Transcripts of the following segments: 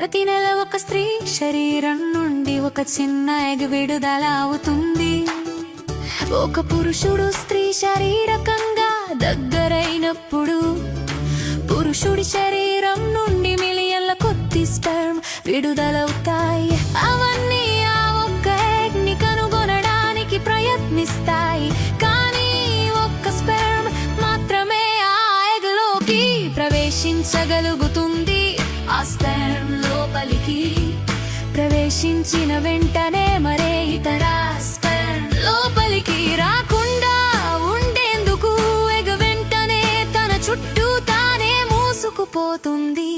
ప్రతి నెల ఒక స్త్రీ శరీరం నుండి ఒక చిన్న ఎగ్ విడుదల అవుతుంది. ఒక పురుషుడు స్త్రీ శారీరకంగా దగ్గరైనప్పుడు పురుషుడి శరీరం నుండి మిలియన్ల కొద్ది స్పెర్మ్ విడుదలవుతాయి. అవన్నీ ఆ ఒక్క ఎగ్ ని కనుగొనడానికి ప్రయత్నిస్తాయి. కానీ ఒక్క స్పెర్మ్ మాత్రమే ఆ ఎగ్ లోకి ప్రవేశించగలుగుతుంది. ఆ స్పెర్మ్ లోపలికి ప్రవేశించిన వెంటనే మరే ఇతర స్పెర్మ్ లోపలికి రాకుండా ఉండేందుకు ఎగ్ వెంటనే తన చుట్టూ తానే మూసుకుపోతుంది.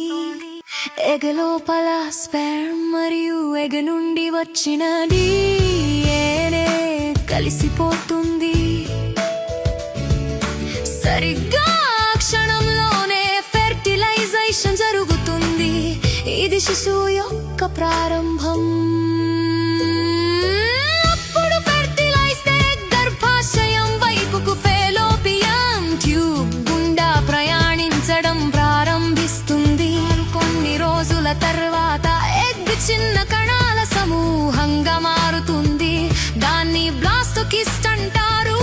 ఎగ్ లోపల స్పెర్మ్ మరియు ఎగ్ నుండి వచ్చిన DNA కలిసిపోతుంది. సరిగ్గా క్షణంలోనే ఫెర్టిలైజేషన్ జరుగుతుంది. ఇది శిశువు యొక్క ప్రారంభం. అప్పుడు ఫెర్టిలైజ్డ్ ఎగ్ గర్భాశయం వైపుకు ఫెలోపియన్ ట్యూబ్ గుండా ప్రయాణించడం ప్రారంభిస్తుంది. కొన్ని రోజుల తర్వాత ఎగ్ చిన్న కణాల సమూహంగా మారుతుంది. దాన్ని బ్లాస్టోకిస్ట్ అంటారు.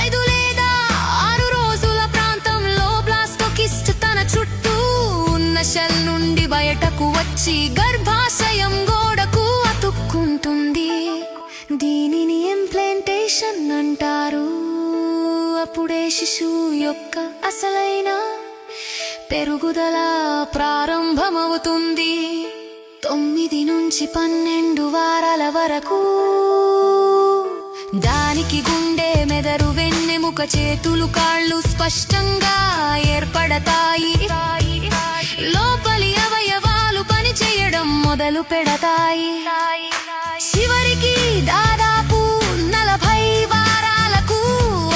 5 లేదా 6 రోజుల ప్రాంతంలో బ్లాస్టోకిస్ట్ తన చుట్టూ ఉన్న షెల్ నుండి బయటకు వచ్చి గర్భాశయం గోడకు అతుక్కుంటుంది. దీనిని ఇంప్లాంటేషన్ అంటారు. అప్పుడే శిశువు యొక్క అసలైన పెరుగుదల ప్రారంభమవుతుంది. 9 నుంచి 12 వారాల వరకు దానికి గుండె, మెదడు, వెన్నెముక, చేతులు, కాళ్ళు స్పష్టంగా ఏర్పడతాయి. లోపలి అవయవాలు పనిచేయడం మొదలు పెడతాయి. చివరికి దాదాపు 40 వారాలకు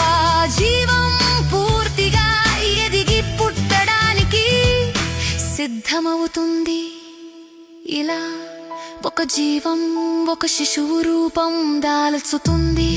ఆ జీవం పూర్తిగా ఎదిగి పుట్టడానికి సిద్ధమవుతుంది. ఇలా ఒక జీవం ఒక శిశువు రూపం దాల్చుతుంది.